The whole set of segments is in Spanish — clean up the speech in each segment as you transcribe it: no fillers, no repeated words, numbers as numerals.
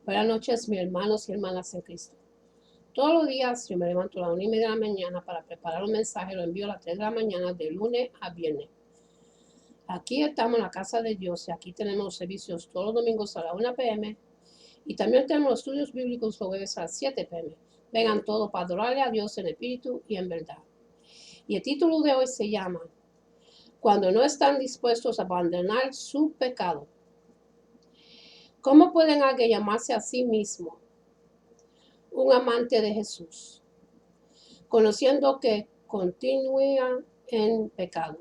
Buenas noches, mis hermanos y hermanas en Cristo. Todos los días yo me levanto a las 1:30 de la mañana para preparar un mensaje, lo envío a las 3 de la mañana de lunes a viernes. Aquí estamos en la casa de Dios y aquí tenemos los servicios todos los domingos a las 1 p.m. y también tenemos los estudios bíblicos los jueves a las 7 p.m. Vengan todos para adorarle a Dios en espíritu y en verdad. Y el título de hoy se llama Cuando no están dispuestos a abandonar su pecado. ¿Cómo pueden alguien llamarse a sí mismo un amante de Jesús, conociendo que continúa en pecado?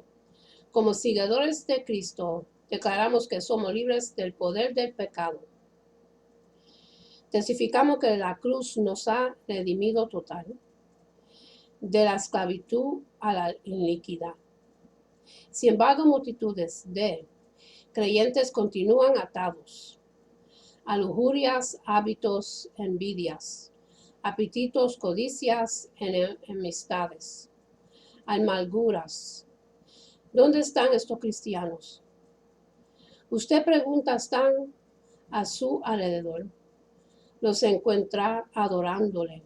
Como seguidores de Cristo, declaramos que somos libres del poder del pecado. Testificamos que la cruz nos ha redimido total de la esclavitud a la iniquidad. Sin embargo, multitudes de creyentes continúan atados a lujurias, hábitos, envidias, apetitos, codicias, enemistades, amarguras. ¿Dónde están estos cristianos? Usted pregunta, ¿están a su alrededor? Los encuentra adorándole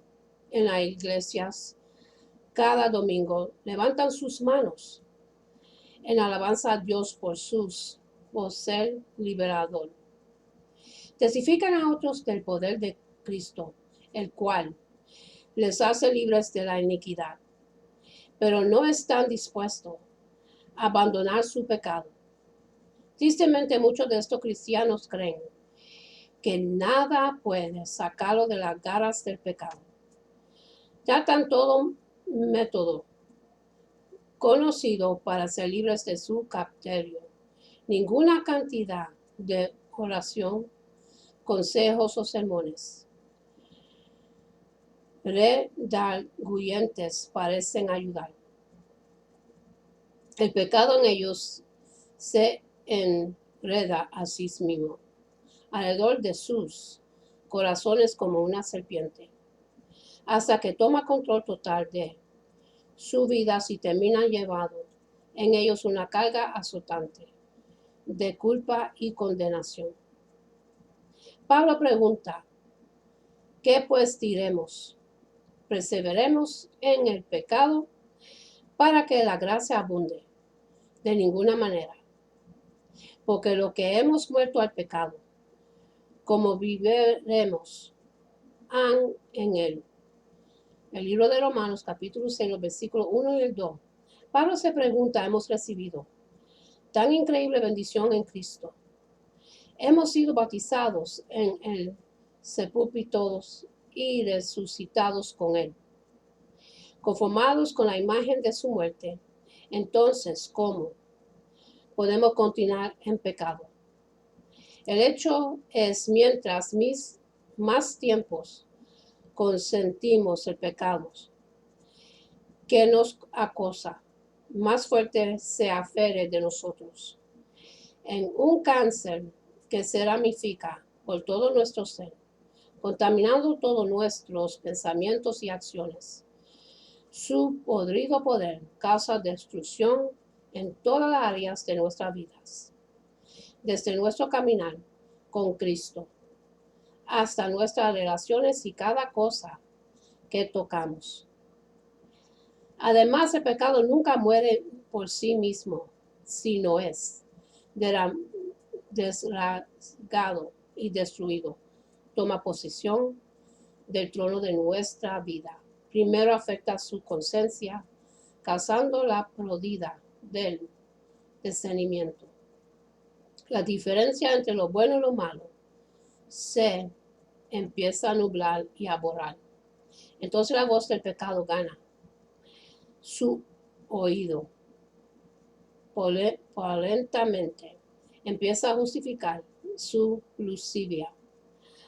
en las iglesias cada domingo. Levantan sus manos en alabanza a Dios por ser liberador. Testifican a otros del poder de Cristo, el cual les hace libres de la iniquidad, pero no están dispuestos a abandonar su pecado. Tristemente, muchos de estos cristianos creen que nada puede sacarlo de las garras del pecado. Tratan todo método conocido para ser libres de su cautiverio. Ninguna cantidad de oración, consejos o sermones redarguyentes parecen ayudar. El pecado en ellos se enreda a sí mismo alrededor de sus corazones como una serpiente, hasta que toma control total de su vida y termina llevando en ellos una carga azotante de culpa y condenación. Pablo pregunta, ¿qué pues diremos? ¿Perseveremos en el pecado para que la gracia abunde? De ninguna manera. Porque lo que hemos muerto al pecado, como viviremos en él. El libro de Romanos, capítulo 6, los versículos 1 y el 2. Pablo se pregunta, ¿hemos recibido tan increíble bendición en Cristo? Hemos sido bautizados en el sepulcro y resucitados con él, conformados con la imagen de su muerte. Entonces, ¿cómo podemos continuar en pecado? El hecho es, mientras más tiempos consentimos el pecado que nos acosa, más fuerte se aferre de nosotros, en un cáncer que se ramifica por todo nuestro ser, contaminando todos nuestros pensamientos y acciones. Su podrido poder causa destrucción en todas las áreas de nuestras vidas, desde nuestro caminar con Cristo hasta nuestras relaciones y cada cosa que tocamos. Además, el pecado nunca muere por sí mismo, sino es desrasgado y destruido. Toma posesión del trono de nuestra vida. Primero afecta su conciencia, causando la pérdida del discernimiento. La diferencia entre lo bueno y lo malo se empieza a nublar y a borrar. Entonces la voz del pecado gana su oído. Lentamente empieza a justificar su lascivia,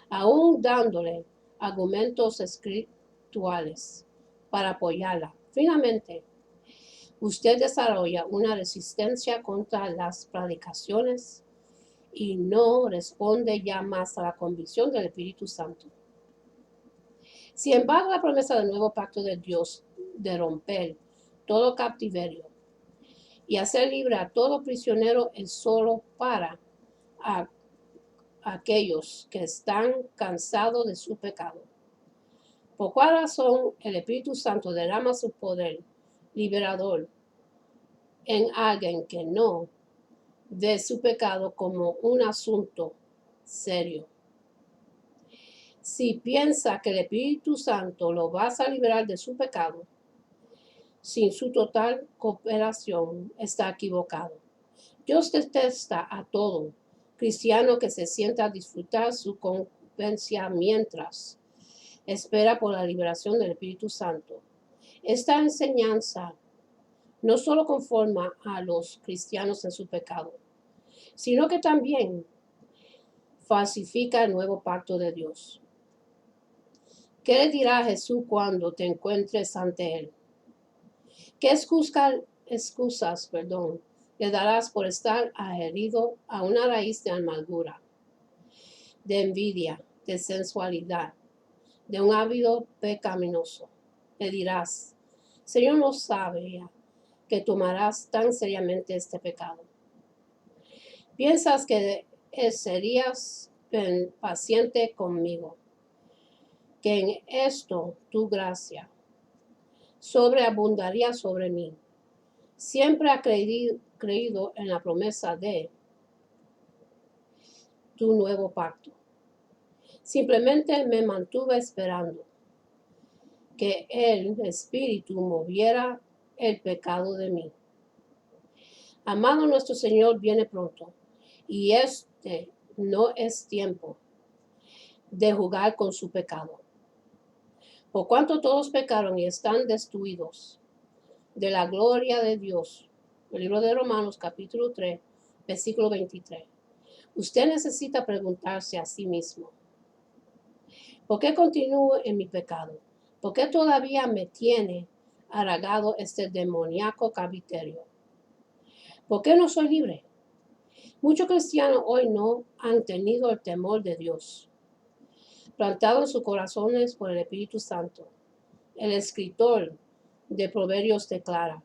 aún dándole argumentos espirituales para apoyarla. Finalmente, usted desarrolla una resistencia contra las predicaciones y no responde ya más a la convicción del Espíritu Santo. Sin embargo, la promesa del nuevo pacto de Dios de romper todo cautiverio y hacer libre a todo prisionero es solo para a aquellos que están cansados de su pecado. ¿Por cuál razón el Espíritu Santo derrama su poder liberador en alguien que no ve su pecado como un asunto serio? Si piensa que el Espíritu Santo lo vas a liberar de su pecado, sin su total cooperación, está equivocado. Dios detesta a todo cristiano que se sienta a disfrutar su concupiscencia mientras espera por la liberación del Espíritu Santo. Esta enseñanza no solo conforma a los cristianos en su pecado, sino que también falsifica el nuevo pacto de Dios. ¿Qué le dirá Jesús cuando te encuentres ante él? ¿Qué excusas le darás por estar adherido a una raíz de amargura, de envidia, de sensualidad, de un hábito pecaminoso? Le dirás, Señor, no sabía que tomarás tan seriamente este pecado. Piensas que serías paciente conmigo, que en esto tu gracia sobreabundaría sobre mí. Siempre ha creído en la promesa de tu nuevo pacto. Simplemente me mantuve esperando que el Espíritu moviera el pecado de mí. Amado, nuestro Señor viene pronto y este no es tiempo de jugar con su pecado. Por cuanto todos pecaron y están destituidos de la gloria de Dios. El libro de Romanos capítulo 3, versículo 23. Usted necesita preguntarse a sí mismo, ¿por qué continúo en mi pecado? ¿Por qué todavía me tiene arraigado este demoníaco cautiverio? ¿Por qué no soy libre? Muchos cristianos hoy no han tenido el temor de Dios plantado en sus corazones por el Espíritu Santo. El escritor de Proverbios declara,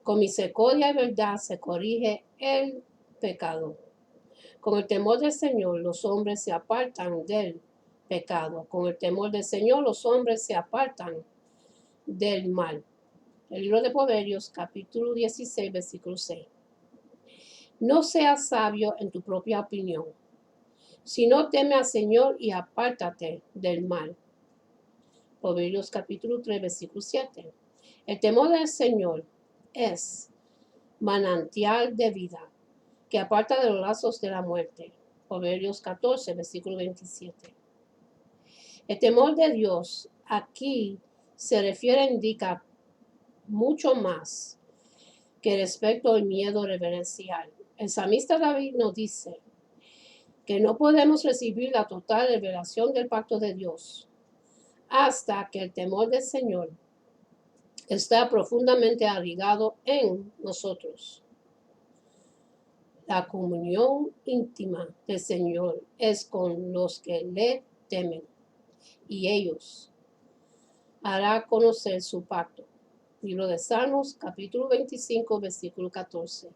con misericordia y verdad se corrige el pecado. Con el temor del Señor los hombres se apartan del pecado. Con el temor del Señor los hombres se apartan del mal. El libro de Proverbios, capítulo 16, versículo 6. No seas sabio en tu propia opinión, sino teme al Señor y apártate del mal. Proverbios, capítulo 3, versículo 7. El temor del Señor es manantial de vida, que aparta de los lazos de la muerte. Proverbios 14, versículo 27. El temor de Dios aquí se refiere, indica mucho más que respecto al miedo reverencial. El salmista David nos dice que no podemos recibir la total revelación del pacto de Dios hasta que el temor del Señor está profundamente arraigado en nosotros. La comunión íntima del Señor es con los que le temen y ellos hará conocer su pacto. Libro de Salmos, capítulo 25, versículo 14.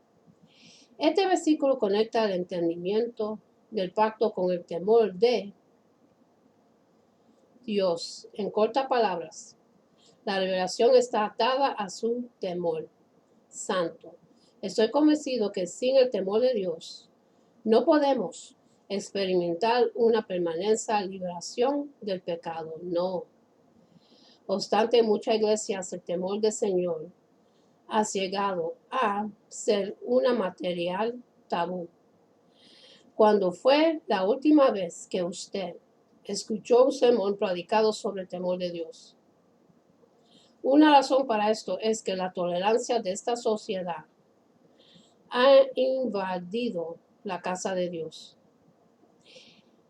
Este versículo conecta el entendimiento del pacto con el temor de Dios. En cortas palabras, la revelación está atada a su temor santo. Estoy convencido que sin el temor de Dios no podemos experimentar una permanente liberación del pecado. No. Obstante, en muchas iglesias el temor del Señor ha llegado a ser una material tabú. ¿Cuándo fue la última vez que usted escuchó un sermón predicado sobre el temor de Dios? Una razón para esto es que la tolerancia de esta sociedad ha invadido la casa de Dios.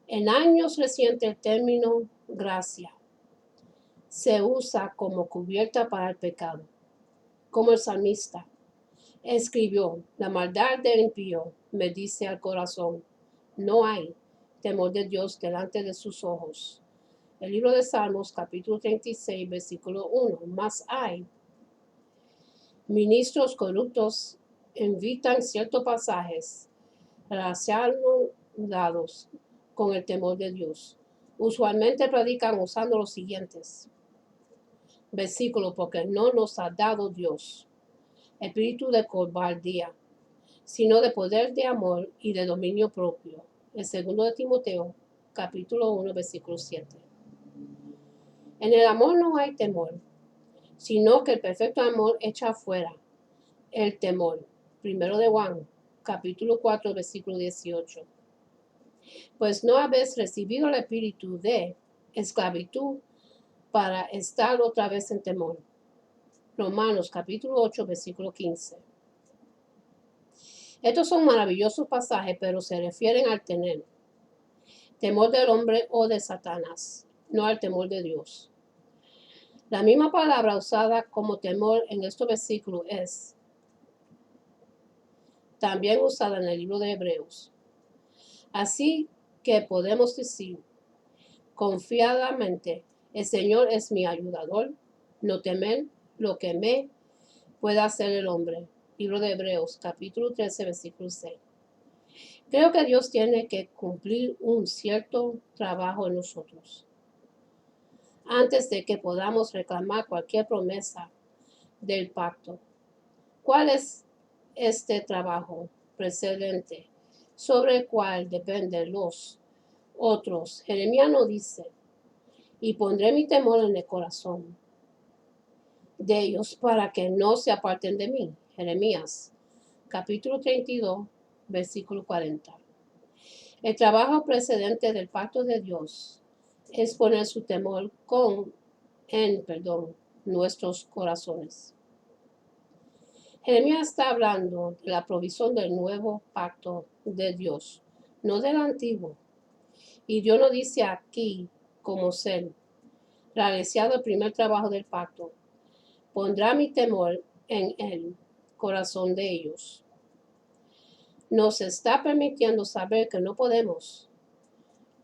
En años recientes el término gracia se usa como cubierta para el pecado. Como el salmista escribió, la maldad del impío me dice al corazón, no hay temor de Dios delante de sus ojos. El libro de Salmos, capítulo 36, versículo 1. Más hay ministros corruptos invitan ciertos pasajes relacionados dados con el temor de Dios. Usualmente predican usando los siguientes versículos, porque no nos ha dado Dios espíritu de cobardía, sino de poder, de amor y de dominio propio. El segundo de Timoteo, capítulo 1, versículo 7. En el amor no hay temor, sino que el perfecto amor echa afuera el temor. Primero de Juan, capítulo 4, versículo 18. Pues no habéis recibido el espíritu de esclavitud para estar otra vez en temor. Romanos, capítulo 8, versículo 15. Estos son maravillosos pasajes, pero se refieren al tener temor del hombre o de Satanás, no al temor de Dios. La misma palabra usada como temor en estos versículos es también usada en el libro de Hebreos. Así que podemos decir confiadamente, el Señor es mi ayudador, no temer lo que me pueda hacer el hombre. Libro de Hebreos, capítulo 13, versículo 6. Creo que Dios tiene que cumplir un cierto trabajo en nosotros antes de que podamos reclamar cualquier promesa del pacto. ¿Cuál es este trabajo precedente sobre el cual dependen los otros? Jeremías nos dice, y pondré mi temor en el corazón de ellos para que no se aparten de mí. Jeremías, capítulo 32, versículo 40. El trabajo precedente del pacto de Dios es poner su temor en nuestros corazones. Jeremías está hablando de la provisión del nuevo pacto de Dios, no del antiguo. Y Dios nos dice aquí, como ser realizado el primer trabajo del pacto, pondrá mi temor en el corazón de ellos. Nos está permitiendo saber que no podemos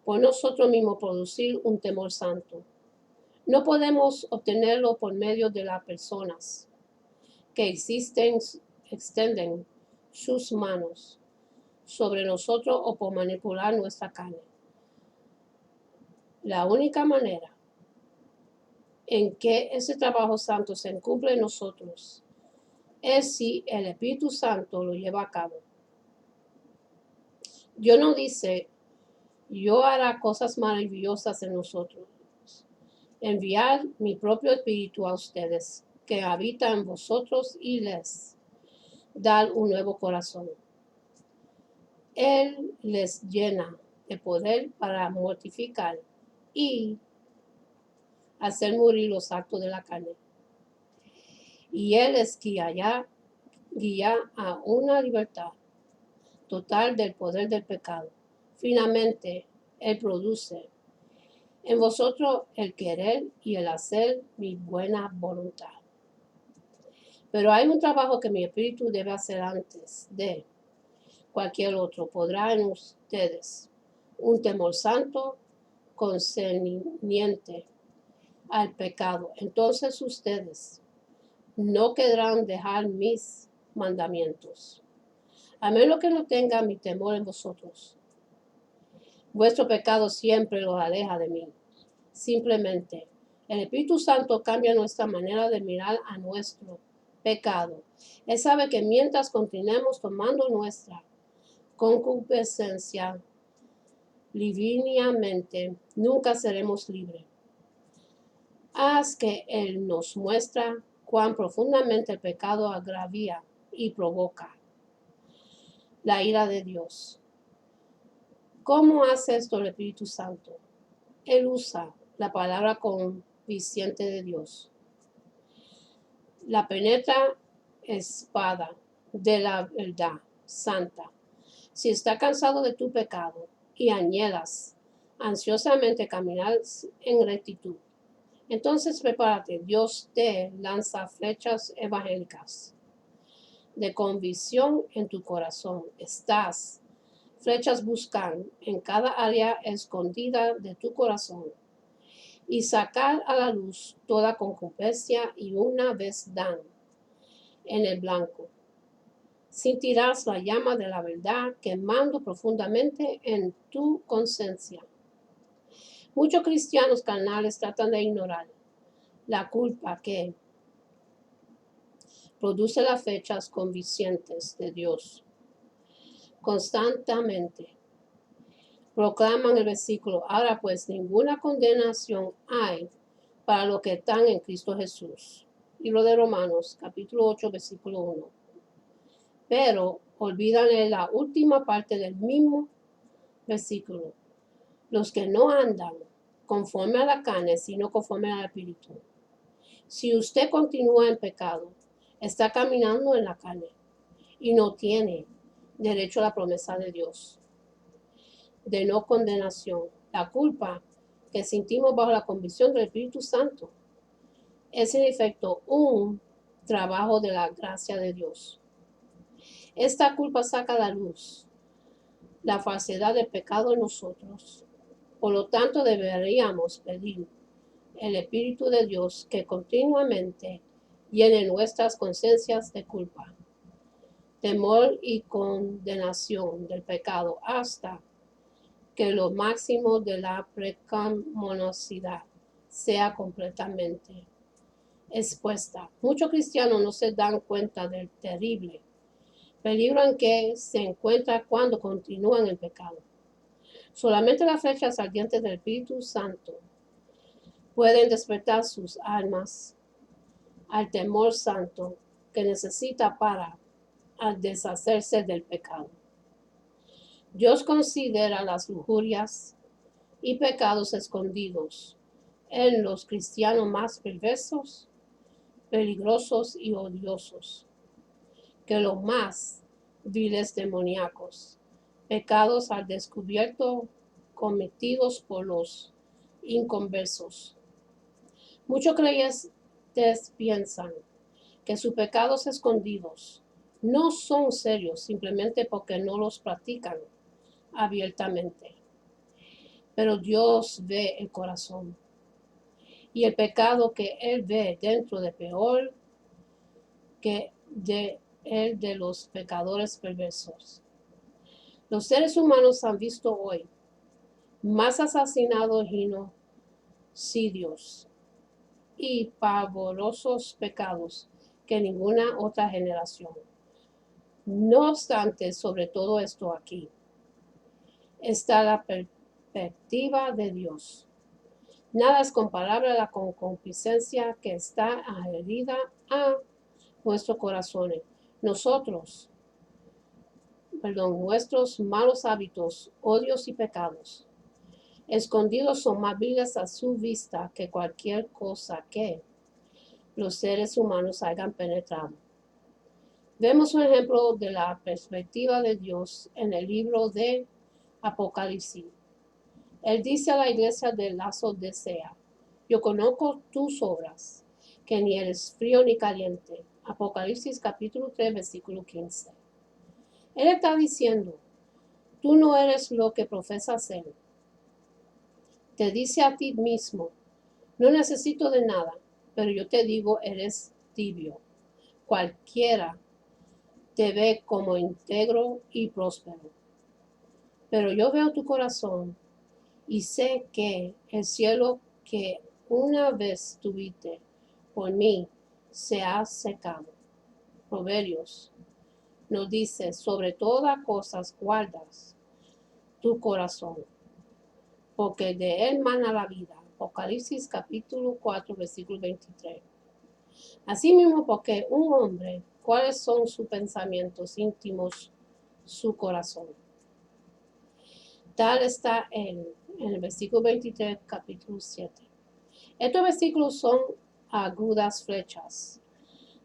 por nosotros mismos producir un temor santo. No podemos obtenerlo por medio de las personas que extienden sus manos sobre nosotros o por manipular nuestra carne. La única manera en que ese trabajo santo se cumple en nosotros es si el Espíritu Santo lo lleva a cabo. Dios no dice, yo haré cosas maravillosas en nosotros. Enviar mi propio Espíritu a ustedes, que habita en vosotros, y les dar un nuevo corazón. Él les llena de poder para mortificar y hacer morir los actos de la carne. Y Él les guía a una libertad total del poder del pecado. Finalmente, Él produce en vosotros el querer y el hacer mi buena voluntad. Pero hay un trabajo que mi espíritu debe hacer antes de cualquier otro. Podrá en ustedes un temor santo concerniente al pecado. Entonces ustedes no querrán dejar mis mandamientos, a menos que no tengan mi temor en vosotros. Vuestro pecado siempre los aleja de mí. Simplemente, el Espíritu Santo cambia nuestra manera de mirar a nuestro pecado. Él sabe que mientras continuemos tomando nuestra concupiscencia livianamente, nunca seremos libres. Haz que Él nos muestra cuán profundamente el pecado agravia y provoca la ira de Dios. ¿Cómo hace esto el Espíritu Santo? Él usa la palabra convincente de Dios, la penetra espada de la verdad santa. Si estás cansado de tu pecado y anhelas ansiosamente caminar en rectitud, entonces prepárate. Dios te lanza flechas evangélicas de convicción en tu corazón. Estas flechas buscan en cada área escondida de tu corazón y sacar a la luz toda concupiscencia, y una vez dan en el blanco, sentirás la llama de la verdad quemando profundamente en tu conciencia. Muchos cristianos carnales tratan de ignorar la culpa que produce las fechas convincentes de Dios. Constantemente proclaman el versículo: ahora pues ninguna condenación hay para los que están en Cristo Jesús. Libro de Romanos, capítulo 8, versículo 1. Pero olvidan la última parte del mismo versículo: los que no andan conforme a la carne, sino conforme al Espíritu. Si usted continúa en pecado, está caminando en la carne y no tiene derecho a la promesa de Dios de no condenación. La culpa que sentimos bajo la convicción del Espíritu Santo es en efecto un trabajo de la gracia de Dios. Esta culpa saca a la luz la falsedad del pecado en nosotros. Por lo tanto, deberíamos pedir el Espíritu de Dios que continuamente llene nuestras conciencias de culpa, temor y condenación del pecado hasta que lo máximo de la pecaminosidad sea completamente expuesta. Muchos cristianos no se dan cuenta del terrible peligro en que se encuentra cuando continúan en pecado. Solamente las flechas ardientes del Espíritu Santo pueden despertar sus almas al temor santo que necesita para deshacerse del pecado. Dios considera las lujurias y pecados escondidos en los cristianos más perversos, peligrosos y odiosos que los más viles demoníacos, pecados al descubierto cometidos por los inconversos. Muchos creyentes piensan que sus pecados escondidos no son serios simplemente porque no los practican abiertamente. Pero Dios ve el corazón y el pecado que Él ve dentro de peor que el de los pecadores perversos. Los seres humanos han visto hoy más asesinatos, genocidios y pavorosos pecados que ninguna otra generación. No obstante, sobre todo esto aquí está la perspectiva de Dios. Nada es comparable a la concupiscencia que está adherida a nuestros corazones. Nuestros malos hábitos, odios y pecados escondidos son más viles a su vista que cualquier cosa que los seres humanos hayan penetrado. Vemos un ejemplo de la perspectiva de Dios en el libro de Apocalipsis. Él dice a la iglesia de la Odisea: yo conozco tus obras, que ni eres frío ni caliente. Apocalipsis capítulo 3, versículo 15. Él está diciendo: tú no eres lo que profesas ser. Te dice a ti mismo: no necesito de nada, pero yo te digo, eres tibio. Cualquiera te ve como íntegro y próspero. Pero yo veo tu corazón y sé que el cielo que una vez tuviste por mí se ha secado. Proverbios nos dice: sobre todas cosas guardas tu corazón, porque de él mana la vida. Apocalipsis capítulo 4, versículo 23. Asimismo, porque un hombre, ¿cuáles son sus pensamientos íntimos, su corazón? Tal está en el versículo 23, capítulo 7. Estos versículos son agudas flechas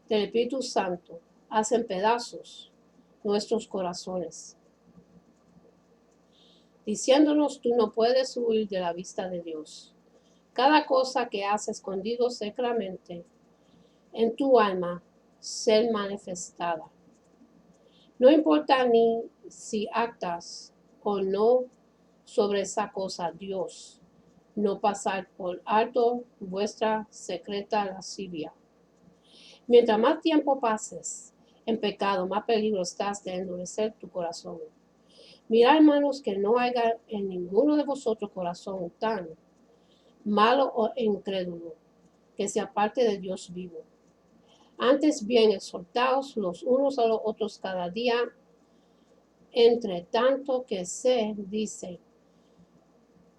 del Espíritu Santo. Hacen pedazos nuestros corazones, diciéndonos: tú no puedes huir de la vista de Dios. Cada cosa que has escondido secretamente en tu alma ser manifestada. No importa ni si actas o no sobre esa cosa, Dios no pasar por alto vuestra secreta lascivia. Mientras más tiempo pases en pecado, más peligro estás de endurecer tu corazón. Mirad, hermanos, que no haya en ninguno de vosotros corazón tan malo o incrédulo, que se aparte de Dios vivo. Antes bien, exhortaos los unos a los otros cada día, entre tanto que se dice,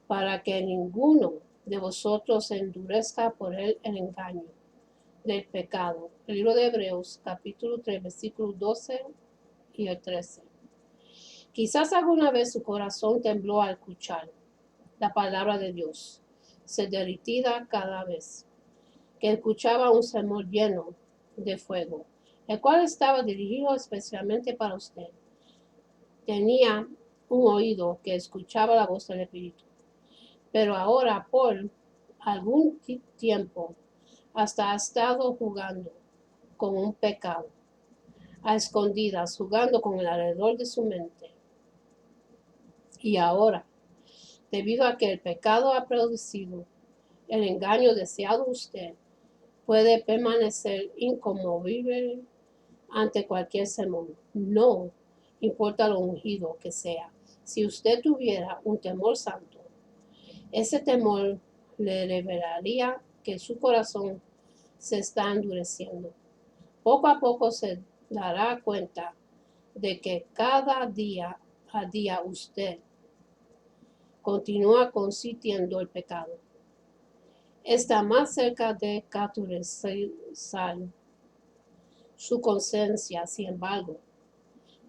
para que ninguno de vosotros se endurezca por el engaño del pecado. El libro de Hebreos, capítulo 3, versículos 12 y el 13. Quizás alguna vez su corazón tembló al escuchar la palabra de Dios, se derritía cada vez que escuchaba un sermón lleno de fuego, el cual estaba dirigido especialmente para usted. Tenía un oído que escuchaba la voz del Espíritu, pero ahora por algún tiempo hasta ha estado jugando con un pecado, a escondidas, jugando con el alrededor de su mente. Y ahora, debido a que el pecado ha producido el engaño deseado, usted puede permanecer inconmovible ante cualquier sermón. No importa lo ungido que sea. Si usted tuviera un temor santo, ese temor le revelaría que su corazón se está endureciendo. Poco a poco se dará cuenta de que cada día a día usted continúa consintiendo el pecado. Está más cerca de cauterizar su conciencia, sin embargo.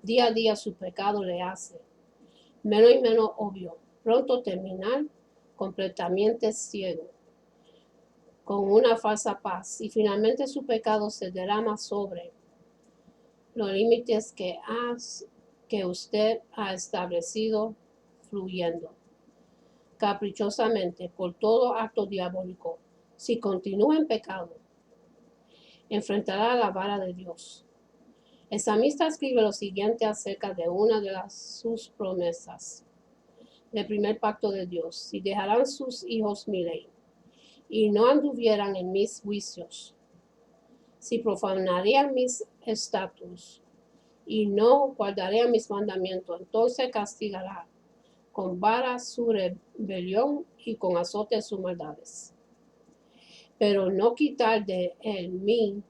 Día a día su pecado le hace menos y menos obvio, pronto terminar completamente ciego, con una falsa paz, y finalmente su pecado se derrama sobre los límites que usted ha establecido, fluyendo caprichosamente por todo acto diabólico. Si continúa en pecado, enfrentará la vara de Dios. El salmista escribe lo siguiente acerca de una de sus promesas del primer pacto de Dios: si dejarán sus hijos mi ley y no anduvieran en mis juicios, si profanarían mis estatutos y no guardarían mis mandamientos, entonces castigará con vara su rebelión y con azote sus maldades. Pero no quitar de él mi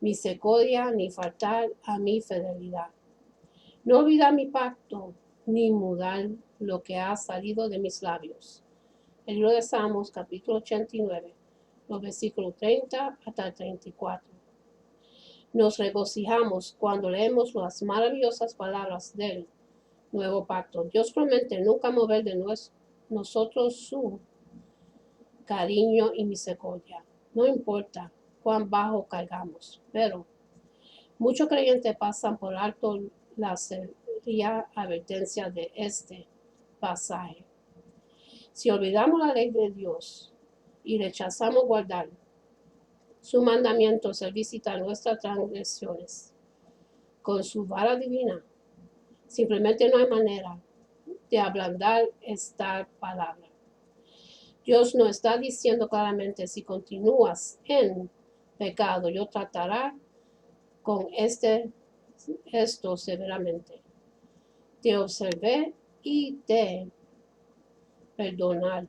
misericordia ni faltar a mi fidelidad. No olvidar mi pacto ni mudar lo que ha salido de mis labios. El libro de Salmos, capítulo 89, los versículos 30 hasta 34. Nos regocijamos cuando leemos las maravillosas palabras del nuevo pacto. Dios promete nunca mover de nosotros su cariño y misericordia. No importa cuán bajo caigamos, pero muchos creyentes pasan por alto la seria advertencia de este pasaje. Si olvidamos la ley de Dios y rechazamos guardar su mandamiento, Él visita nuestras transgresiones con su vara divina. Simplemente no hay manera de ablandar esta palabra. Dios nos está diciendo claramente: si continúas en pecado, yo trataré con esto severamente. Te observé y te perdonar,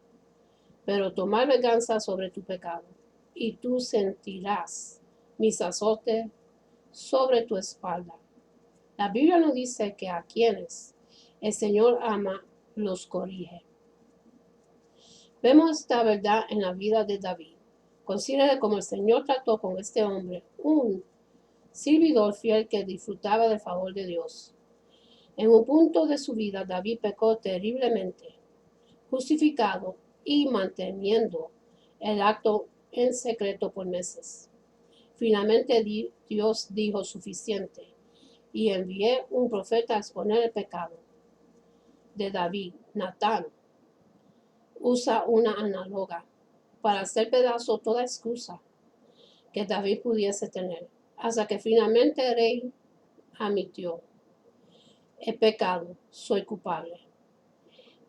pero tomar venganza sobre tu pecado, y tú sentirás mis azotes sobre tu espalda. La Biblia nos dice que a quienes el Señor ama, los corrige. Vemos esta verdad en la vida de David. Considere cómo el Señor trató con este hombre, un servidor fiel que disfrutaba del favor de Dios. En un punto de su vida, David pecó terriblemente, justificado y manteniendo el acto en secreto por meses. Finalmente Dios dijo: suficiente, y envié un profeta a exponer el pecado de David. Natán usa una análoga para hacer pedazo toda excusa que David pudiese tener, hasta que finalmente el rey admitió: he pecado, soy culpable.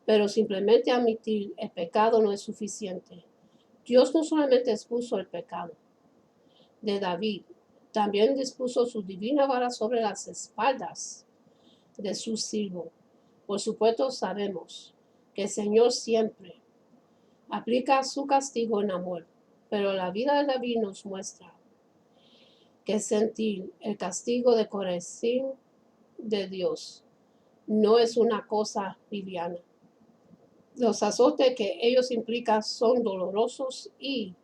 Pero simplemente admitir el pecado no es suficiente. Dios no solamente expuso el pecado de David, También dispuso su divina vara sobre las espaldas de su siervo. Por supuesto sabemos que el Señor siempre aplica su castigo en amor, pero la vida de David nos muestra que sentir el castigo de corrección de Dios no es una cosa liviana. Los azotes que ellos implican son dolorosos y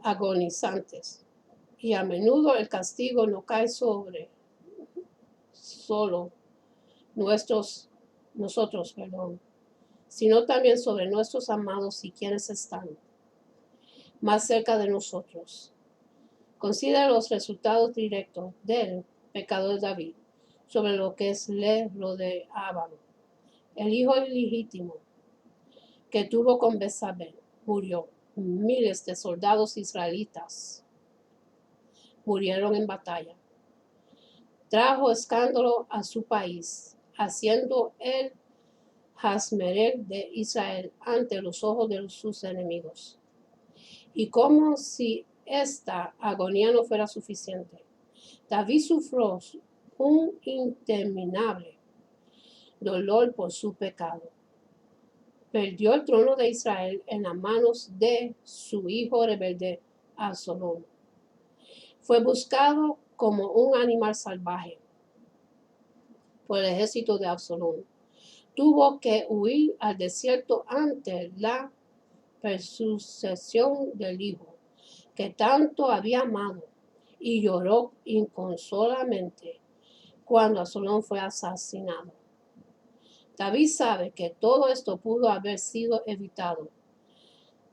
agonizantes, y a menudo el castigo no cae sobre solo nosotros, sino también sobre nuestros amados y quienes están más cerca de nosotros. Considera los resultados directos del pecado de David sobre lo que le rodeaba. El hijo ilegítimo que tuvo con Betsabé murió. Miles de soldados israelitas murieron en batalla. Trajo escándalo a su país, haciendo el Hazmerel de Israel ante los ojos de sus enemigos. Y como si esta agonía no fuera suficiente, David sufrió un interminable dolor por su pecado. Perdió el trono de Israel en las manos de su hijo rebelde Absalón. Fue buscado como un animal salvaje por el ejército de Absalón. Tuvo que huir al desierto ante la persecución del hijo que tanto había amado, y lloró inconsolablemente cuando Absalón fue asesinado. David sabe que todo esto pudo haber sido evitado.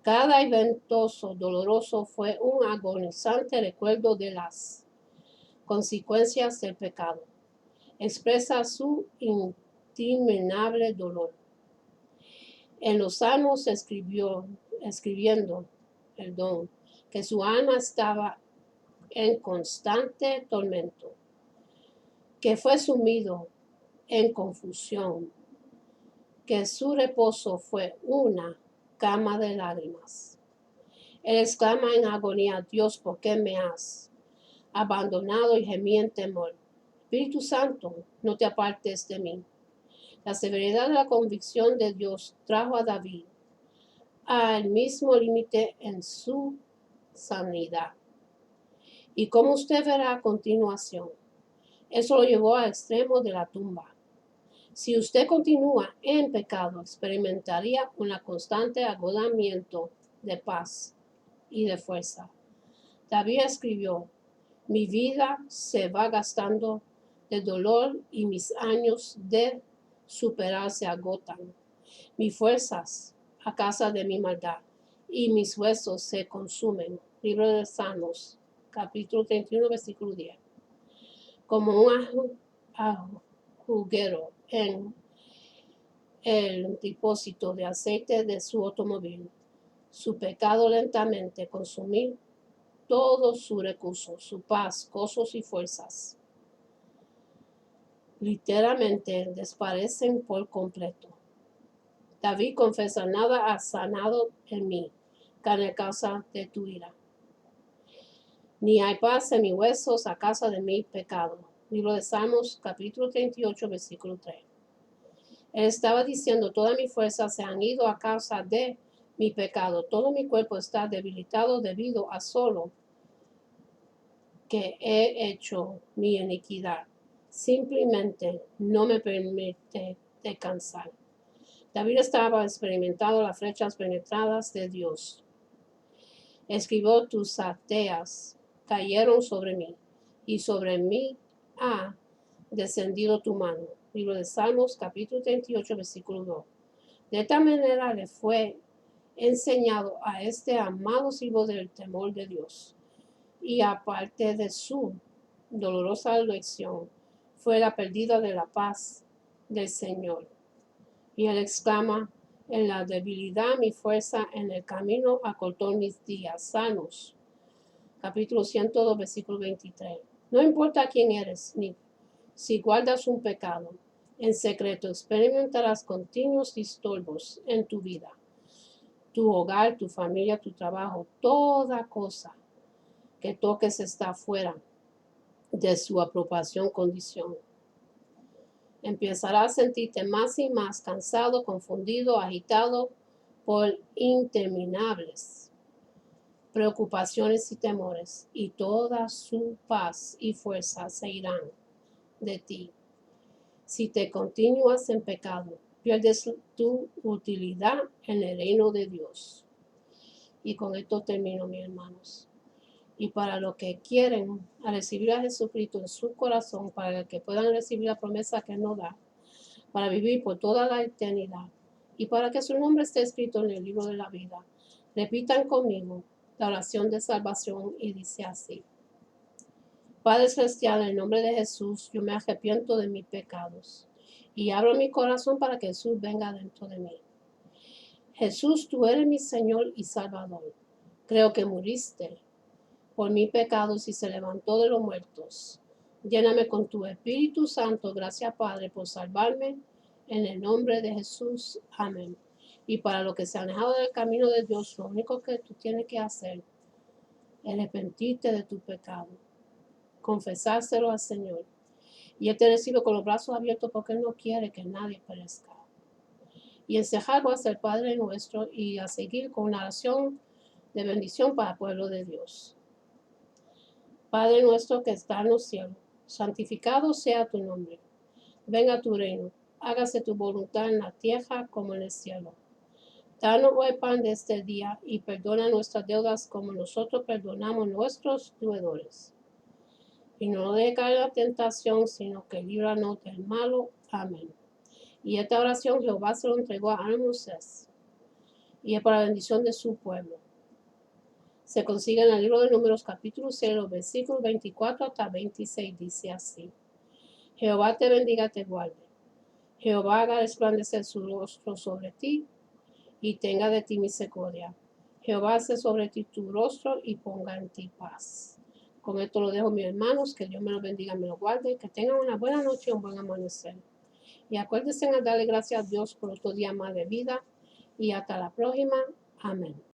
Cada evento doloroso fue un agonizante recuerdo de las consecuencias del pecado. Expresa su interminable dolor. En los Salmos escribiendo que su alma estaba en constante tormento, que fue sumido en confusión, que su reposo fue una cama de lágrimas. Él exclama en agonía: Dios, ¿por qué me has abandonado? Y gemía en temor: Espíritu Santo, no te apartes de mí. La severidad de la convicción de Dios trajo a David al mismo límite en su sanidad. Y como usted verá a continuación, eso lo llevó al extremo de la tumba. Si usted continúa en pecado, experimentaría un constante agotamiento de paz y de fuerza. David escribió: mi vida se va gastando de dolor y mis años de superar se agotan. Mis fuerzas a causa de mi maldad y mis huesos se consumen. Libro de Salmos, capítulo 31, versículo 10. Como un juguero en el depósito de aceite de su automóvil, su pecado lentamente consumir todos sus recursos, su paz, gozos y fuerzas. Literalmente desaparecen por completo. David confiesa: nada ha sanado en mí, carne a causa de tu ira. Ni hay paz en mis huesos a causa de mi pecado. Libro de Salmos, capítulo 38, versículo 3. Él estaba diciendo: todas mis fuerzas se han ido a causa de mi pecado. Todo mi cuerpo está debilitado debido a solo que he hecho mi iniquidad. Simplemente no me permite descansar. David estaba experimentando las flechas penetradas de Dios. Escribió: tus saetas cayeron sobre mí, y sobre mí ha descendido tu mano. Libro de Salmos, capítulo 38, versículo 2. De esta manera le fue enseñado a este amado siervo del temor de Dios. Y aparte de su dolorosa lección, fue la pérdida de la paz del Señor. Y él exclama: en la debilidad mi fuerza, en el camino acortó mis días. Salmos, capítulo 102, versículo 23. No importa quién eres, ni si guardas un pecado, en secreto experimentarás continuos disturbos en tu vida, tu hogar, tu familia, tu trabajo, toda cosa que toques está fuera de su aprobación condición. Empezarás a sentirte más y más cansado, confundido, agitado por interminables preocupaciones y temores, y toda su paz y fuerza se irán de ti. Si te continúas en pecado, pierdes tu utilidad en el reino de Dios. Y con esto termino, mis hermanos. Y para los que quieren recibir a Jesucristo en su corazón, para que puedan recibir la promesa que Él nos da, para vivir por toda la eternidad, y para que su nombre esté escrito en el libro de la vida, repitan conmigo la oración de salvación y dice así: Padre Celestial, en el nombre de Jesús, yo me arrepiento de mis pecados y abro mi corazón para que Jesús venga dentro de mí. Jesús, tú eres mi Señor y Salvador. Creo que muriste por mis pecados y se levantó de los muertos. Lléname con tu Espíritu Santo. Gracias, Padre, por salvarme. En el nombre de Jesús. Amén. Y para los que se han alejado del camino de Dios, lo único que tú tienes que hacer es arrepentirte de tu pecado, confesárselo al Señor. Y Él te recibe con los brazos abiertos porque Él no quiere que nadie perezca. Y encerrarlo a ser Padre nuestro y a seguir con una oración de bendición para el pueblo de Dios. Padre nuestro que está en los cielos, santificado sea tu nombre. Venga tu reino, hágase tu voluntad en la tierra como en el cielo. Danos hoy el pan de este día y perdona nuestras deudas como nosotros perdonamos nuestros deudores. Y no nos dejes caer en la tentación, sino que líbranos del malo. Amén. Y esta oración Jehová se lo entregó a Moisés, y es para la bendición de su pueblo. Se consigue en el libro de Números capítulo 0, versículos 24 hasta 26, dice así: Jehová te bendiga, te guarde. Jehová haga resplandecer su rostro sobre ti y tenga de ti misericordia. Jehová hace sobre ti tu rostro y ponga en ti paz. Con esto lo dejo, mis hermanos. Que Dios me los bendiga, me los guarde. Que tengan una buena noche y un buen amanecer. Y acuérdense en darle gracias a Dios por otro día más de vida. Y hasta la próxima. Amén.